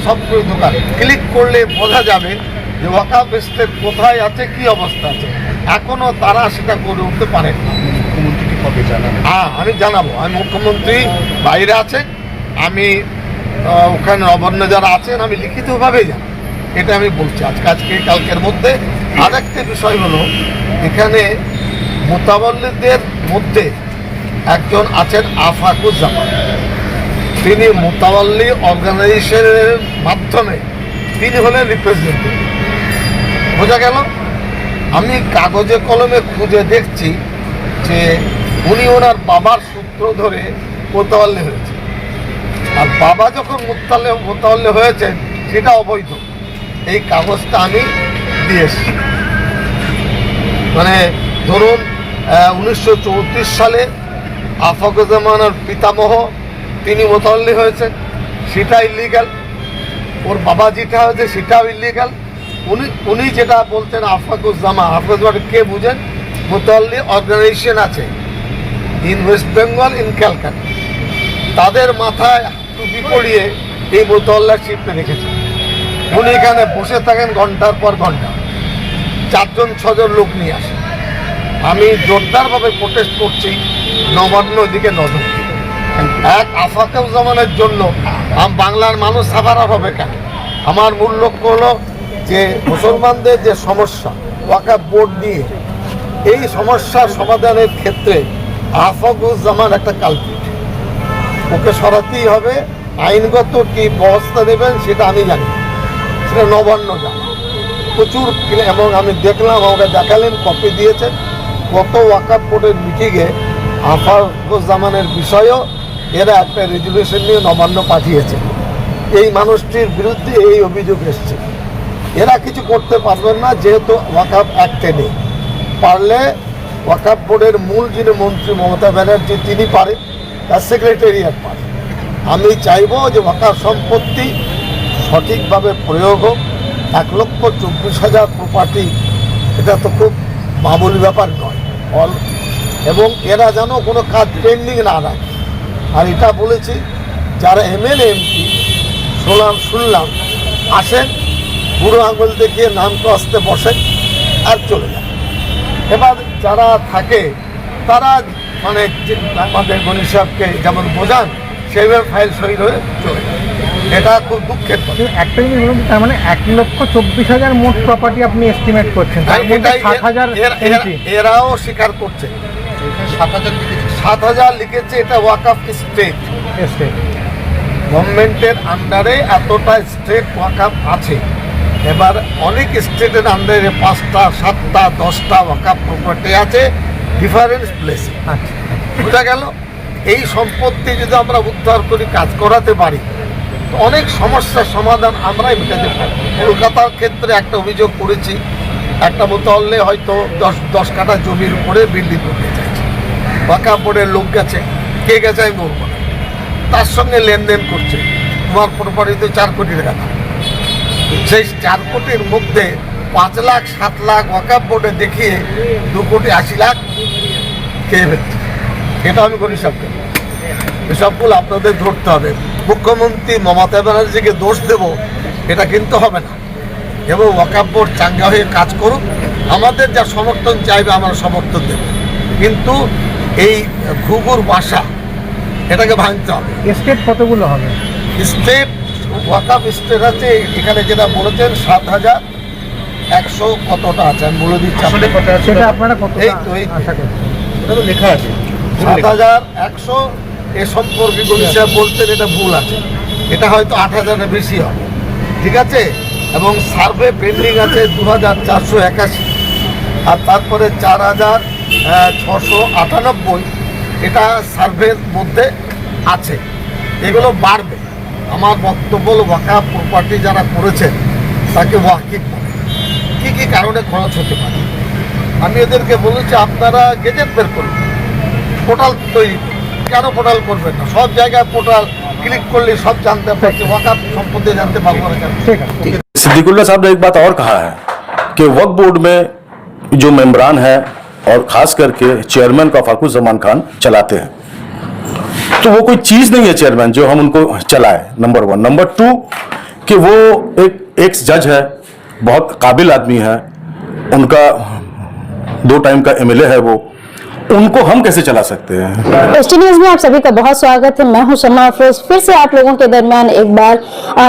সবগুলো দোকান ক্লিক করলে বোঝা যাবে যে ওয়াকাফ এস্টেট কোথায় আছে, কি অবস্থা আছে। এখনো তারা সেটা করে উঠতে পারেন না। মুখ্যমন্ত্রীকে কবে জানাবেন? হ্যাঁ, আমি জানাবো। আমি মুখ্যমন্ত্রী বাইরে আছেন, আমি ওখানে নবান্ন যারা আছেন আমি লিখিতভাবেই জানাবো, এটা আমি বলছি আজকে কালকের মধ্যে। আর একটা বিষয় হলো, এখানে মোতাবল্লিদের মধ্যে একজন আছেন আফাকুজ্জামান, তিনি মোতাবল্লি অর্গানাইজেশনের মাধ্যমে তিনি হলেন রিপ্রেজেন্টেটিভ। বোঝা গেল। আমি কাগজে কলমে খুঁজে দেখছি যে উনি ওনার বাবার সূত্র ধরে মোতাবল্লি হয়েছে, আর বাবা যখন মোতাবল্লি হয়েছেন সেটা অবৈধ। এই কাগজটা আমি দিয়ে এসেছি। মানে ধরুন 1934 সালে আফাকুজ্জামানের পিতামহ তিনি মোতাবল্লি হয়েছেন, সেটা ইলিগাল। ওর বাবা যেটা হয়েছে সেটাও ইলিগাল। উনি যেটা বলছেন আফাকুজ্জামান কে বুঝেন? মোতাবল্লি অর্গানাইজেশন আছে in West Bengal, in Calcutta, তাদের মাথায় টুপি পরিয়ে এই মোতাবল্লিশিপটা রেখেছেন। উনি এখানে বসে থাকেন ঘন্টার পর ঘন্টা, 4-6 লোক নিয়ে আসেন। আমি জোরদারভাবে প্রোটেস্ট করছি নবান্ন দিকে নজর। এক আফাকুজ্জামানের জন্য বাংলার মানুষ সাফারার হবে কেন? আমার মূল লক্ষ্য হলো যে মুসলমানদের যে সমস্যা ওয়াকাফ বোর্ড নিয়ে, এই সমস্যার সমাধানের ক্ষেত্রে আফাকুজ্জামান একটা কালপিট, ওকে সরাতেই হবে। আইনগত কি ব্যবস্থা নেবেন সেটা আমি জানি, সেটা নবান্ন জানি প্রচুর। এবং আমি দেখলাম, আমাকে দেখালেন, কপি দিয়েছেন, গত ওয়াকাফ বোর্ডের মিটিংয়ে আফাকুজ্জামানের বিষয়েও এরা একটা রেজুলেশন নিয়ে নবান্ন পাঠিয়েছে। এই মানুষটির বিরুদ্ধে এই অভিযোগ এসছে। এরা কিছু করতে পারবেন না, যেহেতু ওয়াকাফ অ্যাক্টে নেই। পারলে ওয়াকাফ বোর্ডের মূল যিনি মন্ত্রী মমতা ব্যানার্জি, তিনি পারে, তার সেক্রেটারিয়েট পারে। আমি চাইবো যে ওয়াকাফ সম্পত্তি সঠিকভাবে প্রয়োগ হোক। 1,24,000 প্রপার্টি, এটা তো খুব মামুলি ব্যাপার নয়। এবং এরা যেন কোনো কাজ পেন্ডিং না রাখে। আর এটা বলেছি, যারা এমএলএ এমপি শুনলাম আসেন, বুড়ো আঙুল দেখিয়ে নাম তো আসতে বসেন আর চলে যান। এবার যারা থাকে তারা মানে আমাদের গণি সাহেবকে যেমন বোঝান সেইভাবে ফাইল সই হয়ে চলে যায়। এটা খুব দুঃখের কথা। একটা জিনিস বলুন, তার মানে 1,24,000 মোট প্রপার্টি আপনি এস্টিমেট করছেন, তার মধ্যে 7,000 এরাও স্বীকার করছে। 7,000 লিখেছে, এটা ওয়াকাফ স্টেট। গভর্নমেন্টের আন্ডারে এতটা স্টেট ওয়াকাফ আছে। এবার অনেক স্টেটের আন্ডারে 5টা, 7টা, 10টা ওয়াকাফ প্রপার্টি আছে ডিফারেন্ট প্লেসে। বোঝা গেল। এই সম্পত্তি যদি আমরা উদ্ধার করি, কাজ করাতে পারি, অনেক সমস্যার সমাধান আমরাই মেটাতে পারি। কলকাতার ক্ষেত্রে একটা অভিযোগ করেছি, একটা মোতাবল্লি হয়তো 10 কাঠা জমির উপরে বিল্ডিং করতে চাইছে। ওয়াকাফ বোর্ডের লোক গেছে, কে গেছে আমি বলবো না, তার সঙ্গে লেনদেন করছে। তোমার প্রপার্টিতে 4 কোটি টাকা দাম। সেই 4 কোটির মধ্যে 5 লাখ 7 লাখ ওয়াকাফ বোর্ডে দেখিয়ে 2,80,00,000 খেয়ে ফেলছে। এটা আমি করি সবকে, এসবগুলো আপনাদের ধরতে হবে। মুখ্যমন্ত্রী মমতা ব্যানার্জিকে দোষ দেব এটা কিন্তু হবে না। এবং ওয়াকাফ বোর্ড চাঙ্গা হয়ে কাজ করুক, আমাদের যা সমর্থন চাইবে আমরা সমর্থন দেব, কিন্তু এই ঘুঘুর বাসা এটাকে ভাঙতে হবে। স্টেট কতগুলো হবে? স্টেট ওয়াকাফ স্টেট আছে এখানে, যেটা বলেছেন 7,100 কতটা আছে, আমি বলে দিচ্ছি। সেটা আপনারা কত আশা করছেন? এটা তো লেখা আছে 7,100। এ সম্পর্কে গণিত বলতেন এটা ভুল আছে, এটা হয়তো 8,000-এর বেশি হবে। ঠিক আছে। এবং সার্ভে পেন্ডিং আছে 2,481, আর তারপরে 4,698 এটা সার্ভের মধ্যে আছে। এগুলো বাড়বে। আমার বক্তব্য হল, ওয়াকাফ প্রপার্টি যারা করেছেন তাকে ওয়াকিফ বলে। কী কী কারণে খরচ হতে পারে আমি এদেরকে বলেছি, আপনারা গেজেট বের করুন, পোর্টাল তৈরি। কেন পোর্টাল করবেন না? সব জায়গায় পোর্টাল ক্লিক করলে সব জানতে পারছি, ওয়াকাফ সম্পত্তি জানতে পারবো না কেন? सिद्दीकुल्ला साहब ने एक बात और कहा है कि वक्फ बोर्ड में जो मेंबरान है और खास करके चेयरमैन को आफाकुज्जमान खान चलाते हैं, तो वो कोई चीज नहीं है चेयरमैन जो हम उनको चलाए। नंबर 1। नंबर 2, कि वो एक एक्स जज है, बहुत काबिल आदमी है, उनका 2 टाइम का एमएलए है, वो उनको हम कैसे चला सकते हैं? एसटी न्यूज में आप सभी का बहुत स्वागत है। मैं हूं शम्मा अफरोज, फिर से आप लोगों के दरमियान एक बार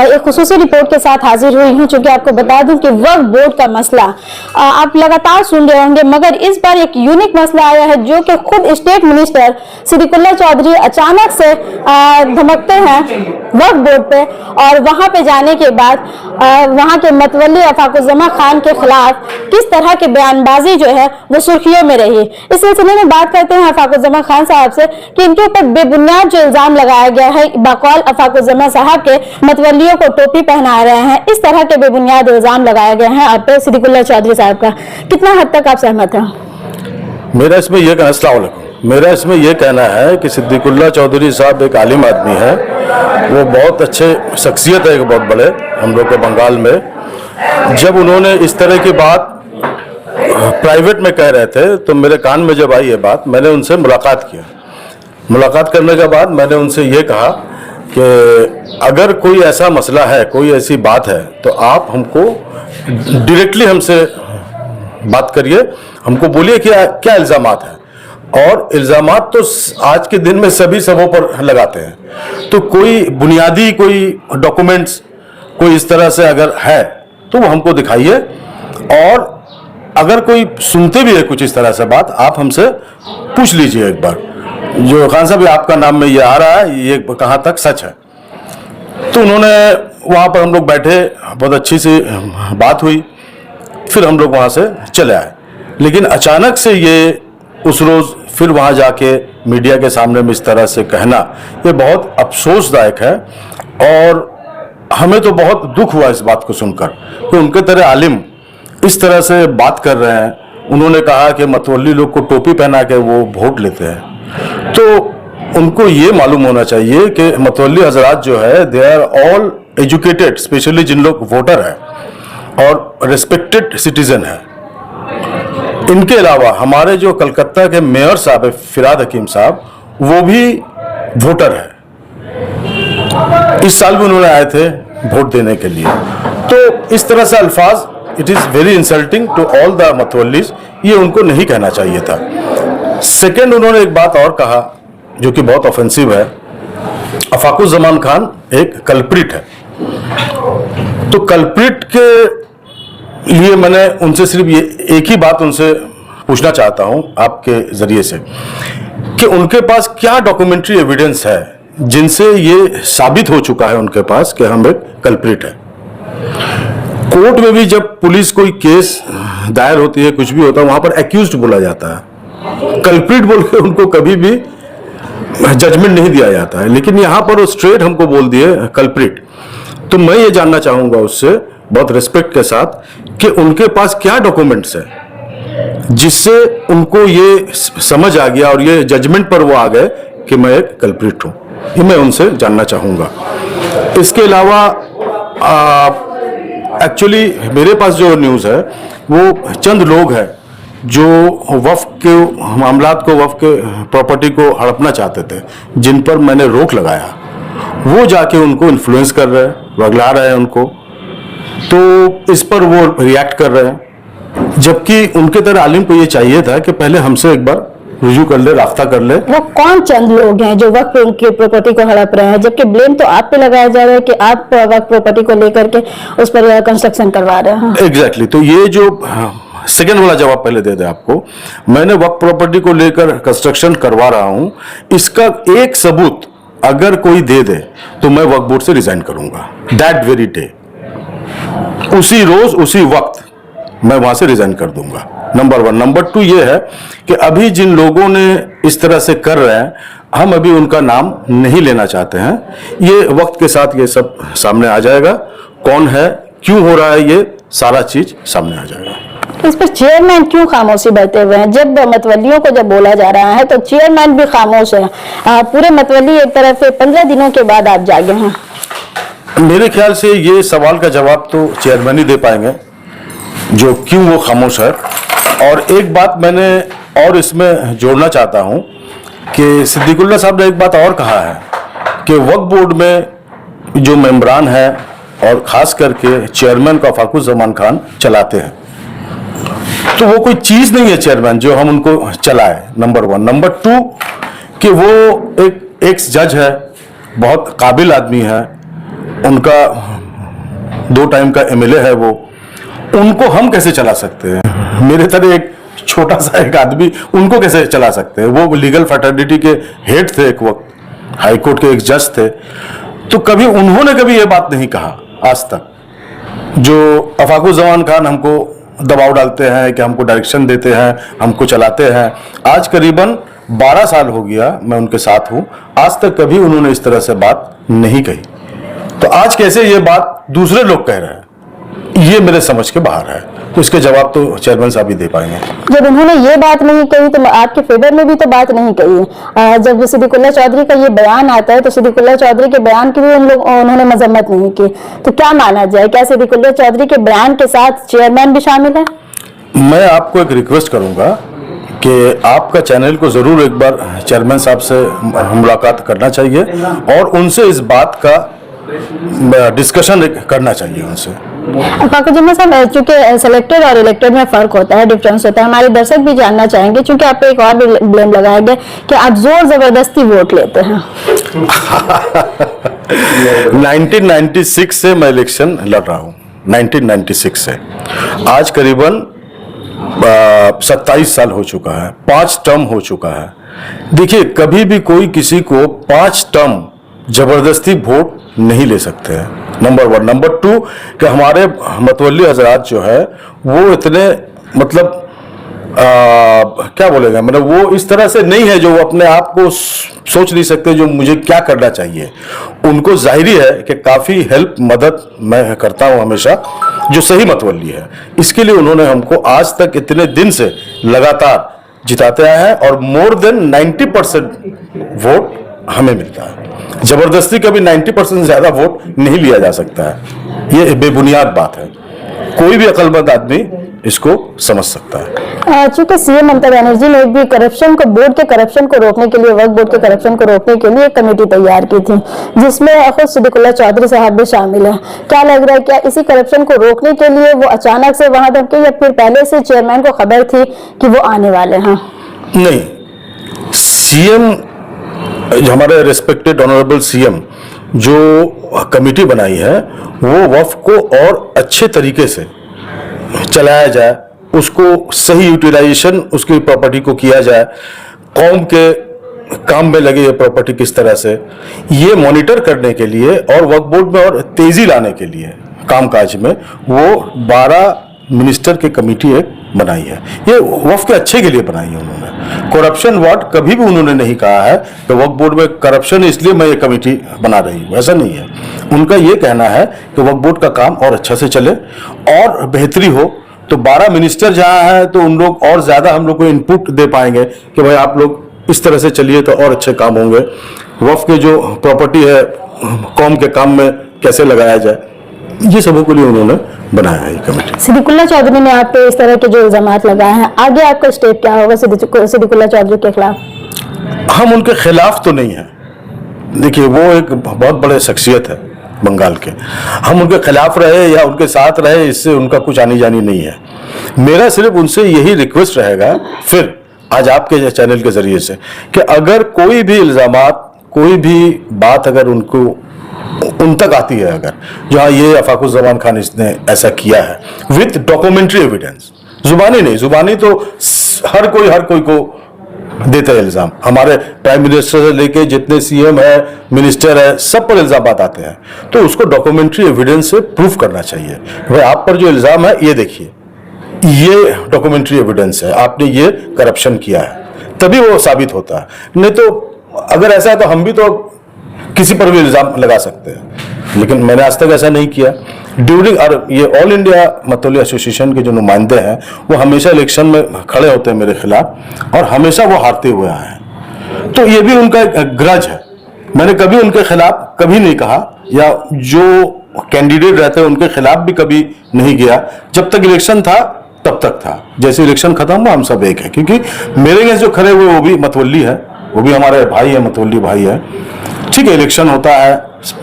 एक खुसूसी रिपोर्ट के साथ हाजिर हुई हूं, क्योंकि आपको बता दूं कि वक्फ बोर्ड का मसला आप लगातार सुन रहे होंगे, मगर इस बार एक यूनिक मसला आया है जो कि खुद स्टेट मिनिस्टर सिद्दीकुल्लाह चौधरी अचानक से धमकते हैं वक्फ बोर्ड पे, और वहां पे जाने के बाद वहां के मतवल्ली अफाकुज्जमा खान के खिलाफ किस तरह की बयानबाजी जो है वो सुर्खियों में रही। इस सिलसिले में बात करते हैं अफाकुज्जमा खान साहब से कि इनके ऊपर बेबुनियाद जो इल्जाम लगाया गया है, बकौल अफाकुज्जमा साहब के मतवल्लियों को टोपी पहना रहे हैं, इस तरह के बेबुनियाद इल्जाम लगाए गए हैं आप पे सिद्दीकुल्लाह चौधरी साहब का, कितना हद तक आप सहमत हैं? मेरा इसमें यह कहना, अस्सलाम वालेकुम, मेरा इसमें यह कहना है कि सिद्दीकुल्लाह चौधरी साहब एक आलिम आदमी है, वो बहुत अच्छे शख्सियत है, एक बहुत बड़े हम लोग के बंगाल में। जब उन्होंने इस तरह की बात प्राइवेट में कह रहे थे तो मेरे कान में जब आई ये बात, मैंने उनसे मुलाकात किया। मुलाकात करने के बाद मैंने उनसे ये कहा कि अगर कोई ऐसा मसला है, कोई ऐसी बात है, तो आप हमको डायरेक्टली हमसे बात करिए, हमको बोलिए कि क्या इल्ज़ामात हैं। और इल्ज़ामात तो आज के दिन में सभी सबों पर लगाते हैं, तो कोई बुनियादी कोई डॉक्यूमेंट्स कोई इस तरह से अगर है तो वो हमको दिखाइए, और अगर कोई सुनते भी है कुछ इस तरह से बात, आप हमसे पूछ लीजिए एक बार, जो खान साहब आपका नाम में ये आ रहा है, ये कहाँ तक सच है। तो उन्होंने वहाँ पर हम लोग बैठे, बहुत अच्छी सी बात हुई, फिर हम लोग वहाँ से चले आए। लेकिन अचानक से ये उस रोज़ फिर वहाँ जाके मीडिया के सामने में इस तरह से कहना, ये बहुत अफसोसदायक है, और हमें तो बहुत दुख हुआ इस बात को सुनकर कि उनके तरह आलिम इस तरह से बात कर रहे हैं। उन्होंने कहा कि मतवल्ली लोग को टोपी पहना के वो वोट लेते हैं, तो उनको ये मालूम होना चाहिए कि मतवल्ली हजरात जो है they are all educated, specially जिन लोग वोटर हैं और रिस्पेक्टेड सिटीजन है। इनके अलावा हमारे जो कलकत्ता के मेयर साहब है फिराद हकीम साहब, वो भी वोटर है, इस साल भी उन्होंने आए थे वोट देने के लिए। तो इस तरह से अल्फाज, it is very insulting to all the मतवल्लीज, ये उनको नहीं कहना चाहिए था। सेकेंड, उन्होंने एक बात और कहा जो कि बहुत ऑफेंसिव है, अफाकुज्जमान खान एक कल्प्रिट है। तो कल्प्रिट के लिए मैंने उनसे सिर्फ ये एक ही बात उनसे पूछना चाहता हूं आपके जरिए से, कि उनके पास क्या डॉक्यूमेंट्री एविडेंस है जिनसे ये साबित हो चुका है उनके पास कि हम एक कल्प्रिट है। कोर्ट में भी जब पुलिस कोई केस दायर होती है, कुछ भी होता है, वहां पर एक्यूज्ड बोला जाता है, कल्प्रिट बोल के उनको कभी भी जजमेंट नहीं दिया जाता है। लेकिन यहां पर वो स्ट्रेट हमको बोल दिए कल्प्रिट। तो मैं ये जानना चाहूंगा उससे बहुत रिस्पेक्ट के साथ कि उनके पास क्या डॉक्यूमेंट्स है जिससे उनको ये समझ आ गया और ये जजमेंट पर वो आ गए कि मैं एक कल्प्रिट हूं। ये मैं उनसे जानना चाहूंगा। इसके अलावा एक्चुअली मेरे पास जो न्यूज़ है वो चंद लोग हैं जो वक्फ के मामलात को, वक्फ के प्रॉपर्टी को हड़पना चाहते थे, जिन पर मैंने रोक लगाया, वो जाके उनको इन्फ्लुएंस कर रहे हैं, वगला रहे हैं उनको, तो इस पर वो रिएक्ट कर रहे हैं। जबकि उनके तरह आलिम को ये चाहिए था कि पहले हमसे एक बार रुजू कर ले, रास्ता कर ले। वो कौन चंद लोग हैं जो वक्फ की प्रॉपर्टी को हड़प रहे हैं, जबकि ब्लेम तो आप पे लगाया जा रहा है कि आप वक्फ प्रॉपर्टी को लेकर के उस पर कंस्ट्रक्शन करवा रहे हैं। एग्जैक्टली। तो ये जो सेकेंड वाला जवाब पहले दे दे आपको, मैंने वक्फ प्रॉपर्टी को लेकर कंस्ट्रक्शन करवा रहा हूं, इसका एक सबूत अगर कोई दे दे तो मैं वक्फ बोर्ड से रिजाइन करूंगा दैट वेरी डे, उसी रोज उसी वक्त मैं वहां से रिजाइन कर दूंगा। नंबर 1। नंबर 2 ये है कि अभी जिन लोगों ने इस तरह से कर रहे हैं, हम अभी उनका नाम नहीं लेना चाहते हैं। ये वक्त के साथ ये सब सामने आ जाएगा, कौन है, क्यों हो रहा है, ये सारा चीज सामने आ जाएगा। इस पर चेयरमैन क्यों खामोशी बरते हुए हैं? जब मतवल्लियों को जब बोला जा रहा है तो चेयरमैन भी खामोश है। पूरे मतवल्ली एक तरफ से 15 दिनों के बाद आप जागे हैं। मेरे ख्याल से ये सवाल का जवाब तो चेयरमैन ही दे पाएंगे, जो क्यों वो खामोश है। और एक बात मैंने और इसमें जोड़ना चाहता हूं कि सिद्दीकुल्लाह साहब ने एक बात और कहा है कि वक्फ बोर्ड में जो मेंबरान है और खास करके चेयरमैन का फाकुज़्ज़मान खान चलाते हैं। तो वो कोई चीज नहीं है चेयरमैन जो हम उनको चलाए, नंबर 1। नंबर 2 कि वो एक एक्स जज है, बहुत काबिल आदमी है, उनका 2 टाइम का एमएलए है वो, उनको हम कैसे चला सकते हैं? मेरे तरह एक छोटा सा एक आदमी उनको कैसे चला सकते हैं? वो लीगल फैटर्निटी के हेड थे एक वक्त, हाईकोर्ट के एक जज थे। तो कभी उन्होंने कभी ये बात नहीं कहा आज तक। जो फाकुज़्ज़मान खान हमको दबाव डालते हैं कि हमको डायरेक्शन देते हैं, हमको चलाते हैं, आज करीबन 12 साल हो गया मैं उनके साथ हूं, आज तक कभी उन्होंने इस तरह से बात नहीं कही। तो आज कैसे ये बात दूसरे लोग कह रहे हैं, ये मेरे समझ के बाहर है। तो इसके जवाब तो चेयरमैन साहब ही दे पाएंगे। जब उन्होंने ये बात नहीं कही तो आपके फेवर में भी तो बात नहीं कही है। जब सिद्दीकुल्लाह चौधरी का ये बयान आता है तो सिद्दीकुल्लाह चौधरी के बयान की भी उन्होंने मजम्मत नहीं की। तो क्या माना जाए, क्या सिद्दीकुल्लाह चौधरी के बयान के साथ चेयरमैन भी शामिल है? मैं आपको एक रिक्वेस्ट करूंगा कि आपका चैनल को जरूर एक बार चेयरमैन साहब से मुलाकात करना चाहिए और उनसे इस बात का डिस्कशन करना चाहिए उनसे। फाकुज़्ज़मान साहब, चूंकि सिलेक्टेड और इलेक्टेड में फर्क होता है, डिफरेंस होता है, हमारे दर्शक भी जानना चाहेंगे, चूंकि आप पे एक और भी ब्लेम लगाया गया कि आप जोर जबरदस्ती वोट लेते हैं। 1996 से मैं इलेक्शन लड़ रहा हूँ, 1996 से आज करीबन 27 साल हो चुका है, 5 टर्म हो चुका है। देखिए, कभी भी कोई किसी को 5 टर्म जबरदस्ती वोट नहीं ले सकते हैं, नंबर 1। नंबर 2 कि हमारे मतवल्ली हजरात जो है वो इतने मतलब क्या बोलेगा, मतलब वो इस तरह से नहीं है जो वो अपने आप को सोच नहीं सकते जो मुझे क्या करना चाहिए। उनको जाहिरी है कि काफ़ी हेल्प मदद मैं करता हूँ हमेशा, जो सही मतवल्ली है। इसके लिए उन्होंने हमको आज तक इतने दिन से लगातार जिताते आए हैं और मोर देन 90% वोट हमें मिलता है। जबरदस्ती कभी 90% से ज्यादा वोट नहीं लिया जा सकता है, ये बेबुनियाद बात है, कोई भी अक्लमंद आदमी इसको समझ सकता है। चूंकि सीएम ममता बनर्जी ने भी करप्शन को, बोर्ड के करप्शन को रोकने के लिए, वक्फ बोर्ड के करप्शन को रोकने के लिए एक कमेटी तैयार की थी जिसमें खुद सिद्दीकुल्लाह चौधरी साहब भी शामिल है। क्या लग रहा है, क्या इसी करप्शन को रोकने के लिए वो अचानक से वहां तक या फिर पहले से चेयरमैन को खबर थी कि वो आने वाले हैं? नहीं, सीएम, हमारे रिस्पेक्टेड ऑनरेबल सीएम जो कमेटी बनाई है वो वक्फ को और अच्छे तरीके से चलाया जाए, उसको सही यूटिलाइजेशन उसकी प्रॉपर्टी को किया जाए, कौम के काम में लगे ये प्रॉपर्टी किस तरह से, ये मॉनिटर करने के लिए और वक्फ बोर्ड में और तेजी लाने के लिए कामकाज में वो 12 मिनिस्टर की कमेटी एक बनाई है। ये वक्फ के अच्छे के लिए बनाई है उन्होंने। करप्शन वार्ड कभी भी उन्होंने नहीं कहा है कि वक्फ बोर्ड में करप्शन इसलिए मैं ये कमेटी बना रही हूँ, ऐसा नहीं है। उनका ये कहना है कि वक्फ बोर्ड का काम और अच्छा से चले और बेहतरी हो। तो 12 मिनिस्टर जहाँ हैं तो उन लोग और ज़्यादा हम लोग को इनपुट दे पाएंगे कि भाई आप लोग इस तरह से चलिए तो और अच्छे काम होंगे। वक्फ के जो प्रॉपर्टी है कौम के काम में कैसे लगाया जाए, ये सबों के लिए उन्होंने बनाया है कमेटी। सिद्दीकुल्लाह चौधरी ने आप पे इस तरह के जो इल्जामात लगाए हैं, आगे आपका स्टेप क्या होगा सिद्दीकुल्लाह चौधरी के खिलाफ? हम उनके खिलाफ तो नहीं है। देखिए, वो एक बहुत बड़े शख्सियत है बंगाल के, हम उनके खिलाफ रहे या उनके साथ रहे इससे उनका कुछ आनी जानी नहीं है। मेरा सिर्फ उनसे यही रिक्वेस्ट रहेगा फिर आज आपके चैनल के जरिए से कि अगर कोई भी इल्जामात, कोई भी बात अगर उनको उन तक आती है, अगर जहाँ ये फाकुज़्ज़मान खान इसने ऐसा किया है विथ डॉक्यूमेंट्री एविडेंस, जुबानी नहीं, जुबानी तो हर कोई को देते हैं इल्जाम। हमारे प्राइम मिनिस्टर से लेके जितने सीएम है, मिनिस्टर है, सब पर इल्जाम आते हैं, तो उसको डॉक्यूमेंट्री एविडेंस से प्रूफ करना चाहिए। भाई आप पर जो इल्जाम है ये देखिए, ये डॉक्यूमेंट्री एविडेंस है, आपने ये करप्शन किया है, तभी वो साबित होता है। नहीं तो अगर ऐसा है तो हम भी तो किसी पर भी इल्जाम लगा सकते हैं, लेकिन मैंने आज तक ऐसा नहीं किया। ड्यूरिंग और ये ऑल इंडिया मतवल्ली एसोसिएशन के जो नुमाइंदे हैं वो हमेशा इलेक्शन में खड़े होते हैं मेरे खिलाफ और हमेशा वो हारते हुए आए हैं, तो ये भी उनका एक ग्रज है। मैंने कभी उनके खिलाफ कभी नहीं कहा या जो कैंडिडेट रहते हैं उनके खिलाफ भी कभी नहीं गया। जब तक इलेक्शन था तब तक था, जैसे इलेक्शन खत्म हुआ हम सब एक है, क्योंकि मेरे अगेंस्ट जो खड़े हुए वो भी मतवल्ली है, वो भी हमारे भाई है, मतवल्ली भाई है। ठीक है, इलेक्शन होता है,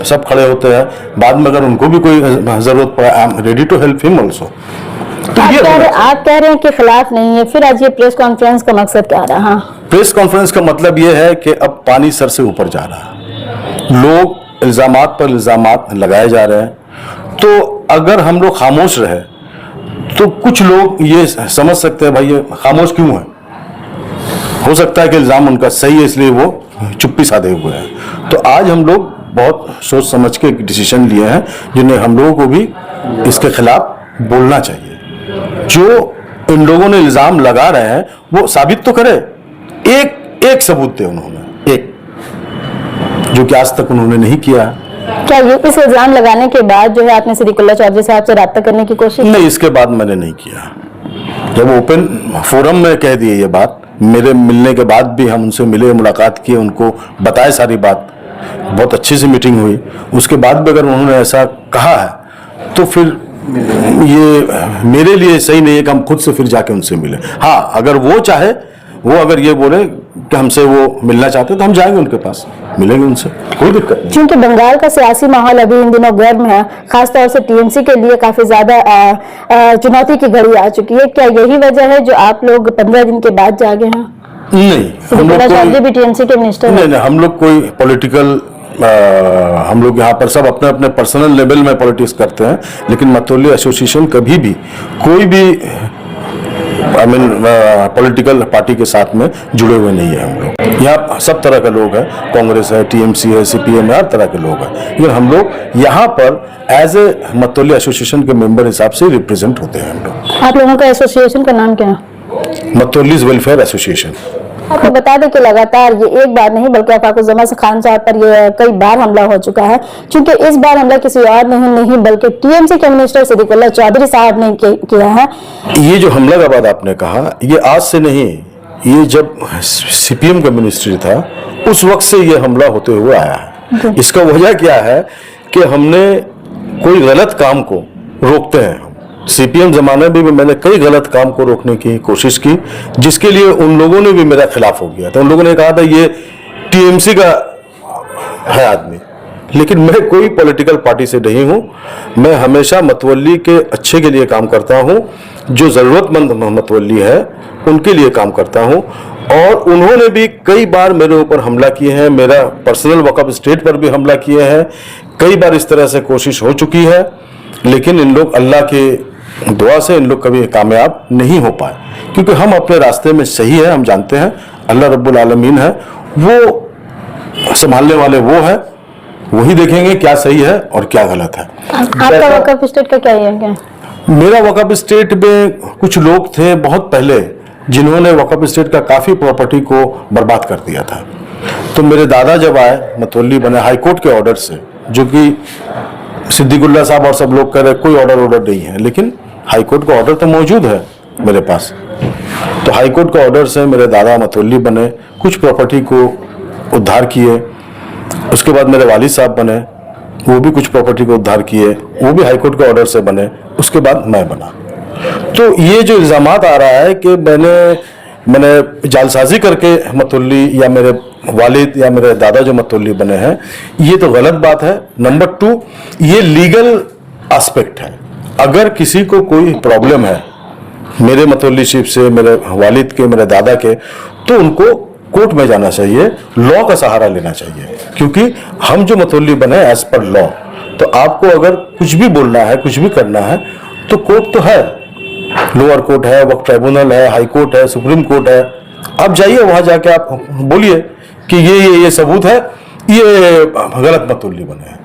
सब खड़े होते हैं, बाद में अगर उनको भी कोई जरूरत पड़े, I am ready to help him also. तो आप कह रहे हैं कि खिलाफ नहीं है, फिर आज ये प्रेस कॉन्फ्रेंस का मकसद क्या रहा? प्रेस कॉन्फ्रेंस का मतलब ये है कि अब पानी सर से ऊपर जा रहा है, लोग इल्जामात पर इल्जामात लगाए जा रहे हैं। तो अगर हम लोग खामोश रहे तो कुछ लोग ये समझ सकते हैं भाई ये खामोश क्यों है, हो सकता है कि इल्जाम उनका सही है इसलिए वो चुप्पी साधे हुए हैं। तो आज हम लोग बहुत सोच समझ के डिसीजन लिए हैं जिन्हें हम लोगों को भी इसके खिलाफ बोलना चाहिए। जो इन लोगों ने इल्जाम लगा रहे हैं वो साबित तो करे, एक सबूत दे उन्होंने, एक जो कि आज तक उन्होंने नहीं किया है। क्या ये इस इल्जाम लगाने के बाद जो है आपने सिद्दीकुल्लाह चौधरी साहब से राब्ता करने की कोशिश? नहीं, इसके बाद मैंने नहीं किया। जब ओपन फोरम में कह दिए ये बात, मेरे मिलने के बाद भी हम उनसे मिले, मुलाकात की, उनको बताए सारी बात, बहुत अच्छी सी मीटिंग हुई, उसके बाद भी अगर उन्होंने ऐसा कहा है तो फिर ये मेरे लिए सही नहीं है कि हम खुद से फिर जाके उनसे मिले। हाँ, अगर वो चाहे, वो अगर ये बोले कि हमसे वो मिलना चाहते तो हम जाएंगे उनके पास, मिलेंगे उनसे, कोई दिक्कत नहीं। क्योंकि बंगाल का सियासी माहौल अभी इन दिनों गर्म है, खासतौर से टीएमसी के लिए काफी ज्यादा चुनौती की घड़ी आ चुकी है। क्या यही वजह है जो आप लोग 15 दिन के बाद जागे हैं? नहीं, सिद्दीकुल्लाह चौधरी भी टीएमसी के मिनिस्टर नहीं, हम लोग कोई पॉलिटिकल, हम लोग यहाँ पर सब अपने अपने पर्सनल लेवल में पॉलिटिक्स करते हैं, लेकिन मतौली एसोसिएशन कभी भी कोई भी पॉलिटिकल पार्टी के साथ में जुड़े हुए नहीं है। हम लोग यहाँ सब तरह के लोग हैं, कांग्रेस है, टीएमसी है, सीपीएम है, हर तरह के लोग हैं, लेकिन हम लोग यहाँ पर एज ए मतौली एसोसिएशन के मेंबर हिसाब से रिप्रेजेंट होते हैं हम लोग। आप लोगों का एसोसिएशन का नाम क्या है? मतौलीज वेलफेयर एसोसिएशन। आपको बता दें कि लगातार ये एक बार नहीं बल्कि अफाकुज्जमा खान साहब पर ये कई बार हमला हो चुका है, क्योंकि इस बार हमला किसी और नहीं बल्कि टीएमसी के मिनिस्टर सिद्दीकुल्लाह चौधरी साहब ने किया है। ये जो हमला का बात आपने कहा, ये आज से नहीं, ये जब सीपीएम का मिनिस्ट्री था उस वक्त से ये हमला होते हुए आया है। इसका वजह क्या है कि हमने कोई गलत काम को रोकते हैं। सीपीएम जमाने में भी मैंने कई गलत काम को रोकने की कोशिश की, जिसके लिए उन लोगों ने भी मेरा खिलाफ हो गया था। उन लोगों ने कहा था ये टीएमसी का है आदमी, लेकिन मैं कोई पॉलिटिकल पार्टी से नहीं हूं। मैं हमेशा मतवली के अच्छे के लिए काम करता हूं, जो जरूरतमंद मतवली है उनके लिए काम करता हूं। और उन्होंने भी कई बार मेरे ऊपर हमला किए हैं, मेरा पर्सनल वक्फ स्टेट पर भी हमला किए हैं, कई बार इस तरह से कोशिश हो चुकी है, लेकिन इन लोग अल्लाह के दुआ से इन लोग कभी कामयाब नहीं हो पाए, क्योंकि हम अपने रास्ते में सही है, हम जानते हैं अल्लाह रब्बुल आलमीन है, वो संभालने वाले वो है, वही देखेंगे क्या सही है और क्या गलत है। आपका वक्फ स्टेट का क्या है? मेरा वक्फ स्टेट में कुछ लोग थे बहुत पहले जिन्होंने वक्फ स्टेट का काफी प्रॉपर्टी को बर्बाद कर दिया था। तो मेरे दादा जब आए, मतवली बने हाईकोर्ट के ऑर्डर से, जो कि सिद्दीकुल्लाह साहब और सब लोग कह रहे कोई ऑर्डर नहीं है, लेकिन हाईकोर्ट का ऑर्डर तो मौजूद है मेरे पास। तो हाईकोर्ट के ऑर्डर से मेरे दादा मतवली बने, कुछ प्रॉपर्टी को उद्धार किए। उसके बाद मेरे वालिद साहब बने, वो भी कुछ प्रॉपर्टी को उद्धार किए, वो भी हाईकोर्ट के ऑर्डर से बने। उसके बाद मैं बना। तो ये जो इल्जामात आ रहा है कि मैंने जालसाजी करके मतवली या मेरे वालिद या मेरे दादा जो मतवली बने हैं, ये तो गलत बात है। नंबर 2, ये लीगल एस्पेक्ट है। अगर किसी को कोई प्रॉब्लम है मेरे मतवलीशिप से, मेरे वालिद के, मेरे दादा के, तो उनको कोर्ट में जाना चाहिए, लॉ का सहारा लेना चाहिए, क्योंकि हम जो मतवली बने एज पर लॉ। तो आपको अगर कुछ भी बोलना है, कुछ भी करना है, तो कोर्ट तो है, लोअर कोर्ट है, वक्फ ट्राइब्यूनल है, हाई कोर्ट है, सुप्रीम कोर्ट है। आप जाइए वहां जाके आप बोलिए कि ये सबूत है, ये गलत मतवली बने हैं,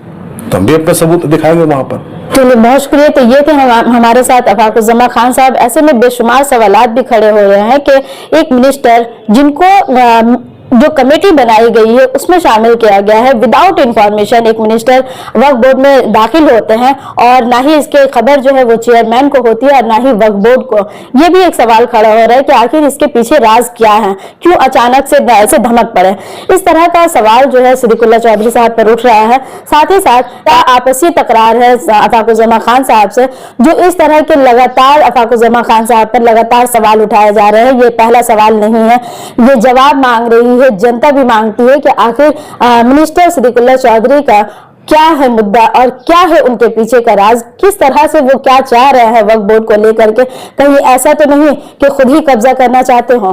तो हम भी अपना सबूत दिखाएंगे वहां पर। चलिए, बहुत शुक्रिया। तो ये थे हमारे साथ अफाकुज्जमा खान साहब। ऐसे में बेशुमार सवालात भी खड़े हो रहे हैं कि एक मिनिस्टर जिनको जो कमेटी बनाई गई है उसमें शामिल किया गया है, विदाउट इंफॉर्मेशन एक मिनिस्टर वक्फ बोर्ड में दाखिल होते हैं, और ना ही इसके खबर जो है वो चेयरमैन को होती है और ना ही वक्फ बोर्ड को। ये भी एक सवाल खड़ा हो रहा है कि आखिर इसके पीछे राज क्या है, क्यों अचानक से ऐसे धमक पड़े। इस तरह का सवाल जो है सिद्दीकुल्लाह चौधरी साहब पर उठ रहा है। साथ ही साथ आपसी तकरार है अफाकुज्जमा खान साहब से, जो इस तरह के लगातार अफाकुज्जमा खान साहब पर लगातार सवाल उठाए जा रहे हैं। ये पहला सवाल नहीं है, ये जवाब मांग रही रही है, जनता भी मांगती है कि आखिर मिनिस्टर सिद्दीकुल्लाह चौधरी का क्या है मुद्दा और क्या है उनके पीछे का राज, किस तरह से वो क्या चाह रहे हैं वक्फ बोर्ड को लेकर के। कहीं ऐसा तो नहीं कि खुद ही कब्जा करना चाहते हो।